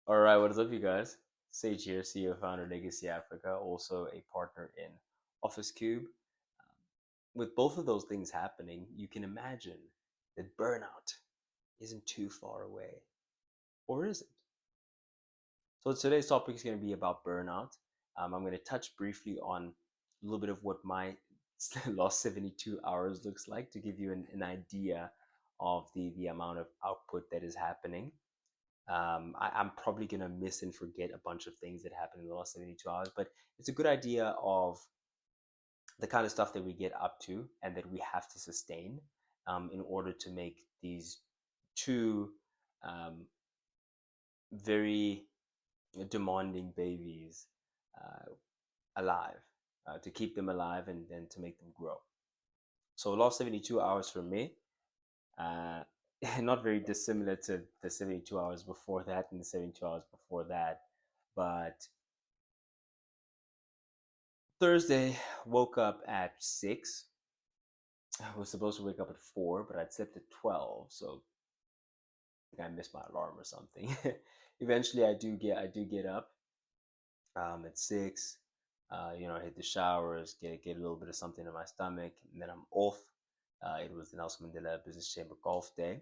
All right, what is up, you guys? Sage here, CEO founder Legacy Africa, also a partner in Office Cube. With both of those things happening, you can imagine that burnout isn't too far away, or is it? So today's topic is going to be about burnout. I'm going to touch briefly on a little bit of what my last 72 hours looks like to give you an idea of the amount of output that is happening. I'm probably gonna miss and forget a bunch of things that happened in the last 72 hours, but it's a good idea of the kind of stuff that we get up to and that we have to sustain in order to make these two um, very demanding babies uh, alive, to keep them alive and then to make them grow. So, last 72 hours for me, uh, not very dissimilar to the 72 hours before that and the 72 hours before that, but Thursday, woke up at 6. I was supposed to wake up at 4, but I'd slept at 12, so I think I missed my alarm or something. Eventually, I do get up at 6. Hit the showers, get a little bit of something in my stomach, and then I'm off. It was the Nelson Mandela Business Chamber Golf Day,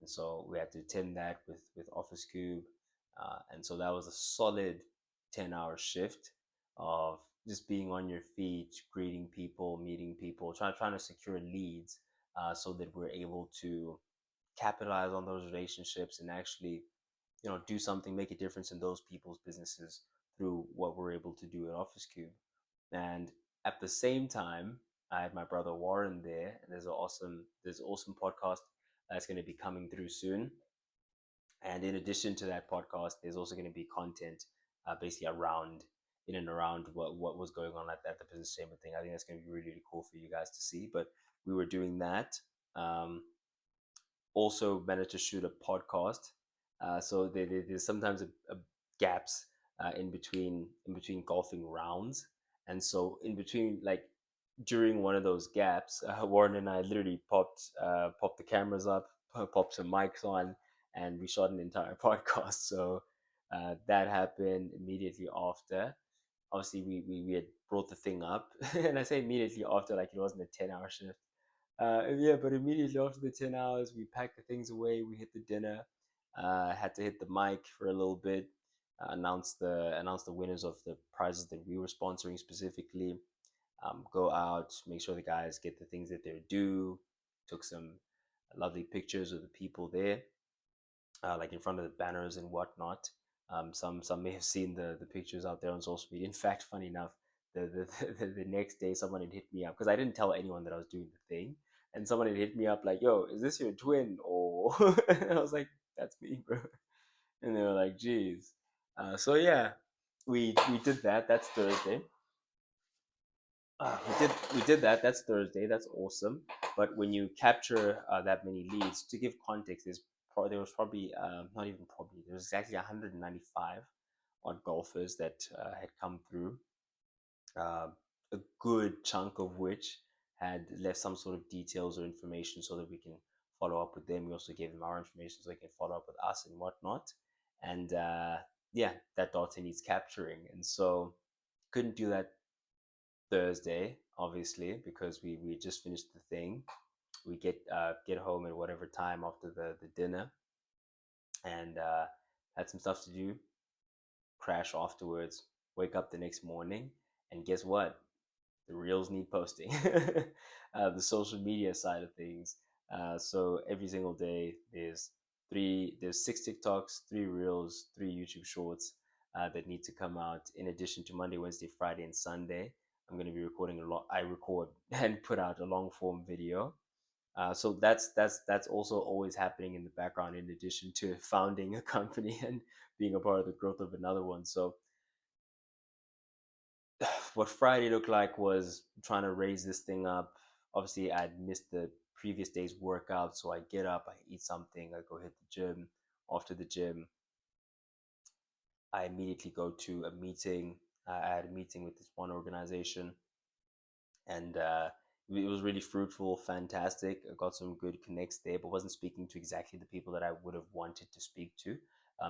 and so we had to attend that with Office Cube, and so that was a solid 10-hour shift of just being on your feet, greeting people, meeting people, trying to secure leads, so that we're able to capitalize on those relationships and actually do something, make a difference in those people's businesses through what we're able to do at Office Cube. And at the same time, I had my brother Warren there, and there's an awesome podcast that's going to be coming through soon. And in addition to that podcast, there's also going to be content basically around in and around what was going on at the business chamber thing. I think that's going to be really, really cool for you guys to see. But we were doing that. Also managed to shoot a podcast. So there's sometimes a gaps in between golfing rounds, and so in between, like, during one of those gaps, Warren and I literally popped the cameras up, popped some mics on, and we shot an entire podcast. So that happened immediately after. Obviously, we had brought the thing up, and I say immediately after, like it wasn't a 10-hour shift. Yeah, but immediately after the 10 hours, we packed the things away. We hit the dinner. Had to hit the mic for a little bit. Announce the winners of the prizes that we were sponsoring specifically. Go out, make sure the guys get the things that they're due. Took some lovely pictures of the people there, like in front of the banners and whatnot. Some may have seen the pictures out there on social media. In fact, funny enough, the next day someone had hit me up because I didn't tell anyone that I was doing the thing, and someone had hit me up like, "Yo, is this your twin?" Or and I was like, "That's me, bro." And they were like, "Geez." So yeah, we did that. That's Thursday. We did that. That's Thursday. That's awesome. But when you capture that many leads, to give context, there was probably not even probably there was exactly 195 odd golfers that had come through. Uh, a good chunk of which had left some sort of details or information so that we can follow up with them. We also gave them our information so they can follow up with us and whatnot. And yeah, that data needs capturing, and so couldn't do that Thursday, obviously, because we just finished the thing. We get home at whatever time after the dinner, and had some stuff to do. Crash afterwards. Wake up the next morning, and guess what? The reels need posting. The social media side of things. So every single day, there's 6 TikToks, 3 reels, 3 YouTube shorts that need to come out. In addition to Monday, Wednesday, Friday, and Sunday, I'm going to be recording a lot. I record and put out a long form video. So that's also always happening in the background, in addition to founding a company and being a part of the growth of another one. So what Friday looked like was trying to raise this thing up. Obviously, I'd missed the previous day's workout, so I get up, I eat something, I go hit the gym. After the gym, I immediately go to a meeting. I had a meeting with this one organization, and it was really fruitful, fantastic. I got some good connects there, but wasn't speaking to exactly the people that I would have wanted to speak to.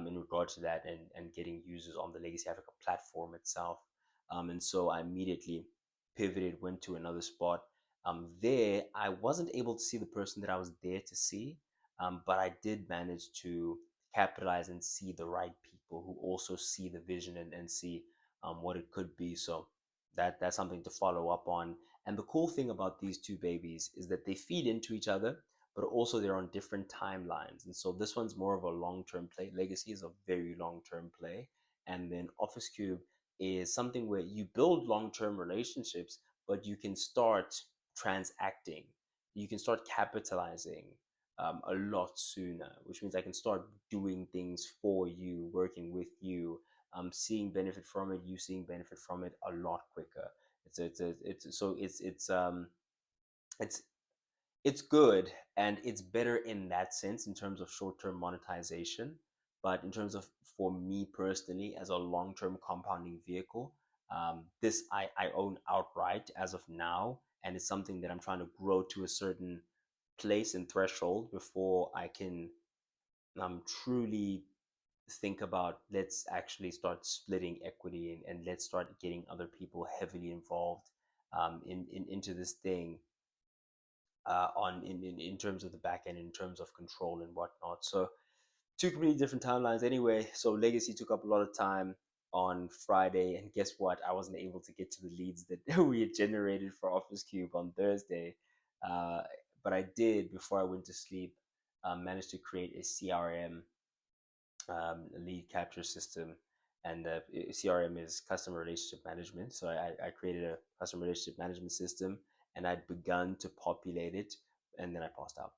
in regard to that, and getting users on the Legacy Africa platform itself. And so I immediately pivoted, went to another spot. There, I wasn't able to see the person that I was there to see, but I did manage to capitalize and see the right people who also see the vision, and see what it could be. So that's something to follow up on. And the cool thing about these two babies is that they feed into each other, but also they're on different timelines. And so this one's more of a long-term play. Legacy is a very long-term play. And then Office Cube is something where you build long-term relationships, but you can start transacting. You can start capitalizing a lot sooner, which means I can start doing things for you, working with you, seeing benefit from it, you seeing benefit from it a lot quicker. It's it's good, and it's better in that sense in terms of short-term monetization. But in terms of, for me personally, as a long-term compounding vehicle, this I own outright as of now, and it's something that I'm trying to grow to a certain place and threshold before I can truly think about, let's actually start splitting equity, and let's start getting other people heavily involved into this thing, in terms of the back end, in terms of control and whatnot. So two completely different timelines anyway. So Legacy took up a lot of time on Friday, and guess what? I wasn't able to get to the leads that we had generated for Office Cube on Thursday. Uh, but I did, before I went to sleep, manage to create a CRM, lead capture system. And CRM is customer relationship management. So I created a customer relationship management system, and I'd begun to populate it, and then I passed out.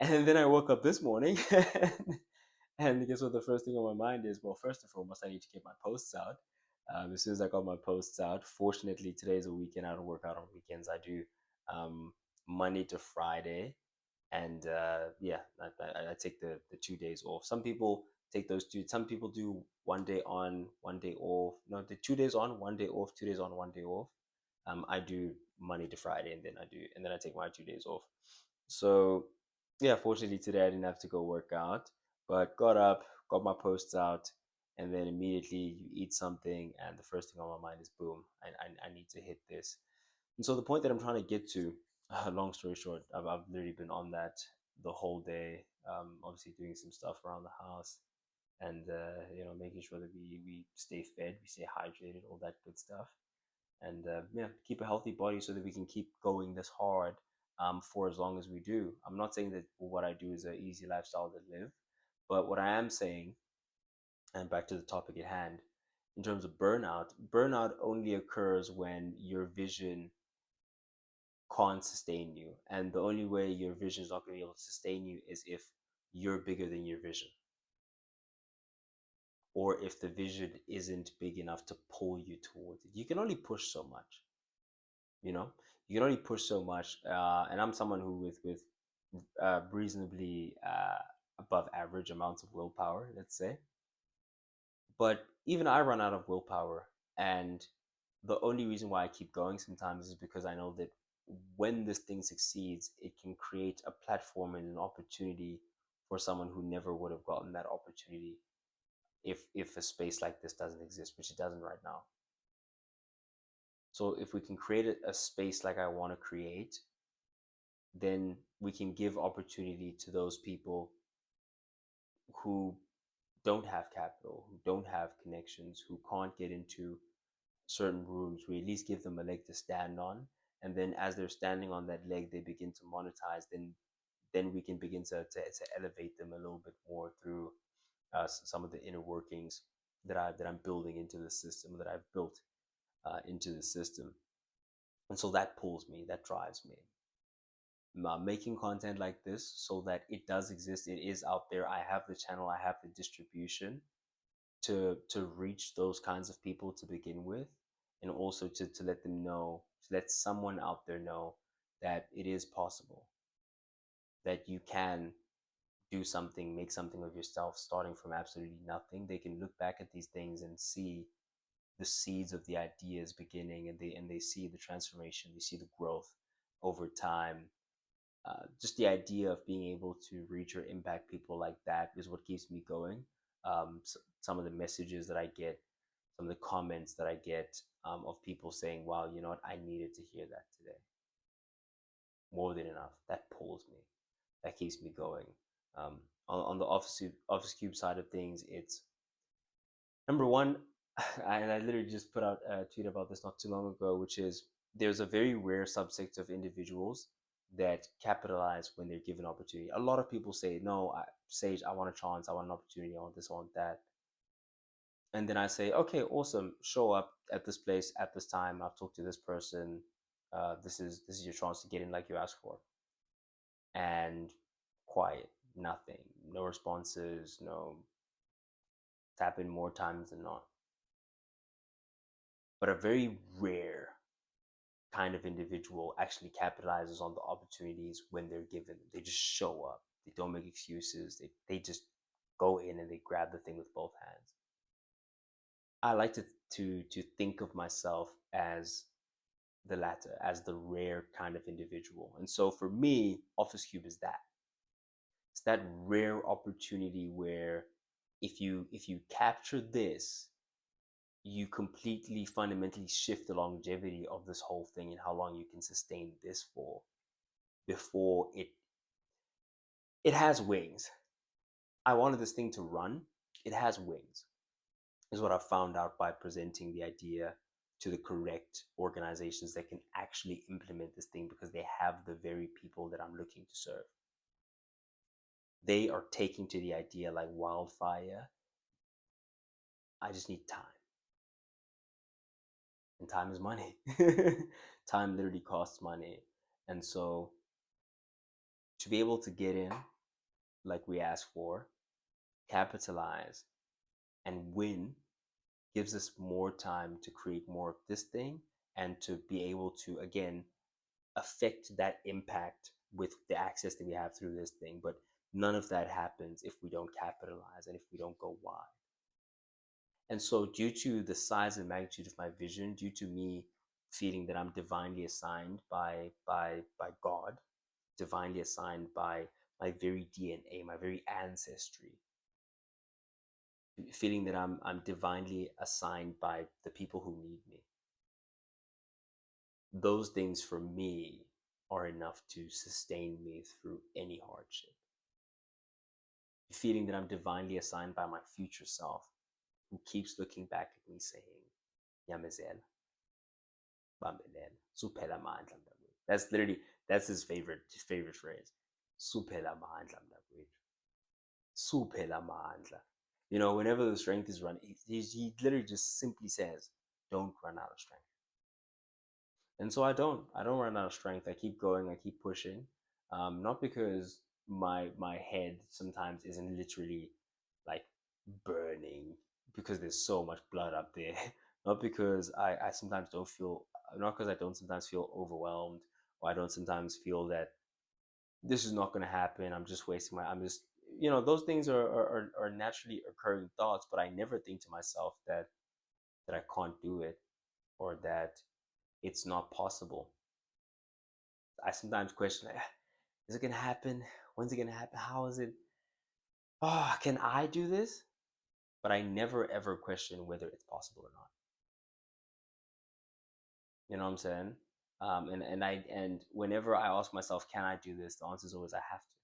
And then I woke up this morning, and guess what? The first thing on my mind is, well, first and foremost, I need to get my posts out. As soon as I got my posts out, fortunately, today is a weekend. I don't work out on weekends. I do um, Monday to Friday, and yeah, I take the 2 days off. Some people take those two. Some people do 1 day on, 1 day off. No, the 2 days on, 1 day off, 2 days on, 1 day off. I do Monday to Friday, and then I take my 2 days off. So yeah, fortunately today I didn't have to go work out, but got up, got my posts out, and then immediately you eat something, and the first thing on my mind is, boom, I need to hit this. And so the point that I'm trying to get to, long story short, I've literally been on that the whole day. Obviously doing some stuff around the house, and making sure that we stay fed, we stay hydrated, all that good stuff, and yeah, keep a healthy body so that we can keep going this hard, for as long as we do. I'm not saying that what I do is an easy lifestyle to live, but what I am saying, and back to the topic at hand, in terms of burnout, burnout only occurs when your vision can't sustain you. And the only way your vision is not going to be able to sustain you is if you're bigger than your vision, or if the vision isn't big enough to pull you towards it. You can only push so much, you know? You can only push so much. And I'm someone who, with reasonably above average amounts of willpower, let's say. But even I run out of willpower. And the only reason why I keep going sometimes is because I know that when this thing succeeds, it can create a platform and an opportunity for someone who never would have gotten that opportunity if a space like this doesn't exist, which it doesn't right now. So if we can create a space like I want to create, then we can give opportunity to those people who don't have capital, who don't have connections, who can't get into certain rooms. We at least give them a leg to stand on, and then as they're standing on that leg, they begin to monetize. Then we can begin to elevate them a little bit more through some of the inner workings that I'm building into the system, that I've built into the system. And so that pulls me, that drives me. Making content like this so that it does exist, it is out there. I have the channel, I have the distribution to reach those kinds of people to begin with, and also to let them know, to let someone out there know that it is possible, that you can do something, make something of yourself, starting from absolutely nothing. They can look back at these things and see the seeds of the ideas beginning, and they see the transformation, they see the growth over time. Just the idea of being able to reach or impact people like that is what keeps me going. some of the messages that I get, some of the comments that I get of people saying, "Wow, you know what? I needed to hear that today." More than enough. That pulls me. That keeps me going. On the Office Cube side of things, it's number one, and I literally just put out a tweet about this not too long ago, which is there's a very rare subset of individuals that capitalize when they're given opportunity. A lot of people say, "No, Sage, I want a chance, I want an opportunity, I want this, I want that." And then I say, "Okay, awesome. Show up at this place at this time. I've talked to this person. This is your chance to get in like you asked for." And quiet, nothing, no responses, no. It's happened more times than not. But a very rare kind of individual actually capitalizes on the opportunities when they're given. They just show up. They don't make excuses. They just go in and they grab the thing with both hands. I like to think of myself as the latter, as the rare kind of individual. And so for me, Office Cube is that. It's that rare opportunity where if you capture this, you completely fundamentally shift the longevity of this whole thing and how long you can sustain this for before it has wings. I wanted this thing to run. It has wings. Is what I found out by presenting the idea to the correct organizations that can actually implement this thing because they have the very people that I'm looking to serve. They are taking to the idea like wildfire. I just need time. And time is money. Time literally costs money. And so to be able to get in like we asked for, capitalize, and win gives us more time to create more of this thing and to be able to, again, affect that impact with the access that we have through this thing. But none of that happens if we don't capitalize and if we don't go wide. And so, due to the size and magnitude of my vision, due to me feeling that I'm divinely assigned by God, divinely assigned by my very DNA, my very ancestry, feeling that I'm divinely assigned by the people who need me. Those things for me are enough to sustain me through any hardship. Feeling that I'm divinely assigned by my future self, who keeps looking back at me saying, Yamazela, Bambelela, Suphela mandla mntakwethu. That's his favorite phrase. Suphela mandla mntakwethu. Suphela mandla. Whenever the strength is running, he literally just simply says, "Don't run out of strength." And so I don't run out of strength. I keep going, I keep pushing. Not because my head sometimes isn't literally like burning because there's so much blood up there. Not because I sometimes don't feel, not because I don't sometimes feel overwhelmed, or I don't sometimes feel that this is not going to happen. I'm just, those things are naturally occurring thoughts, but I never think to myself that I can't do it or that it's not possible. I sometimes question, like, is it gonna happen? When's it gonna happen? How is it? Oh, can I do this? But I never ever question whether it's possible or not. You know what I'm saying? And whenever I ask myself, can I do this? The answer is always I have to.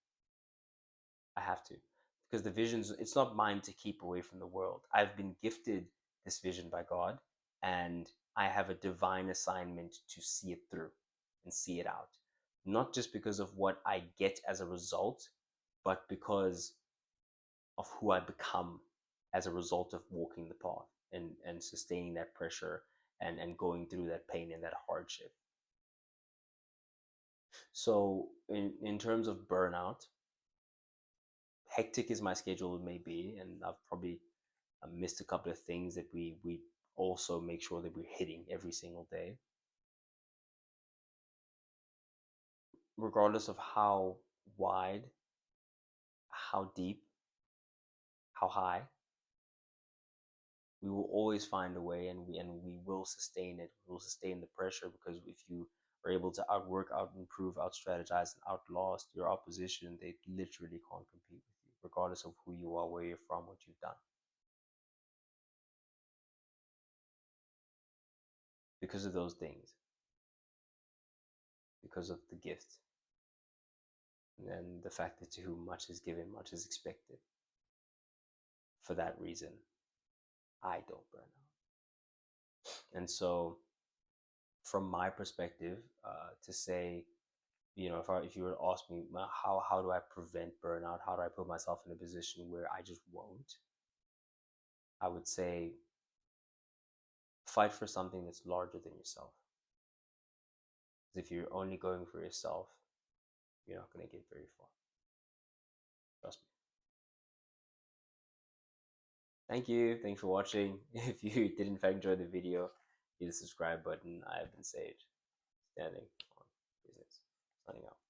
I have to. Because the vision's it's not mine to keep away from the world. I've been gifted this vision by God, and I have a divine assignment to see it through and see it out. Not just because of what I get as a result, but because of who I become as a result of walking the path and sustaining that pressure and going through that pain and that hardship. So in terms of burnout, hectic as my schedule may be, and I've probably missed a couple of things that we also make sure that we're hitting every single day, regardless of how wide, how deep, how high. We will always find a way, and we will sustain it. We will sustain the pressure because if you are able to outwork, out improve, out strategize, and outlast your opposition, they literally can't compete with you, regardless of who you are, where you're from, what you've done. because of those things, because of the gift, and the fact that to whom much is given, much is expected. For that reason, I don't burn out. And so, from my perspective, to say, if you were to ask me, how do I prevent burnout? How do I put myself in a position where I just won't? I would say fight for something that's larger than yourself. Because if you're only going for yourself, you're not going to get very far. Trust me. Thank you. Thanks for watching. If you did in fact enjoy the video, hit the subscribe button. I have been Sage, standing on business. Signing out.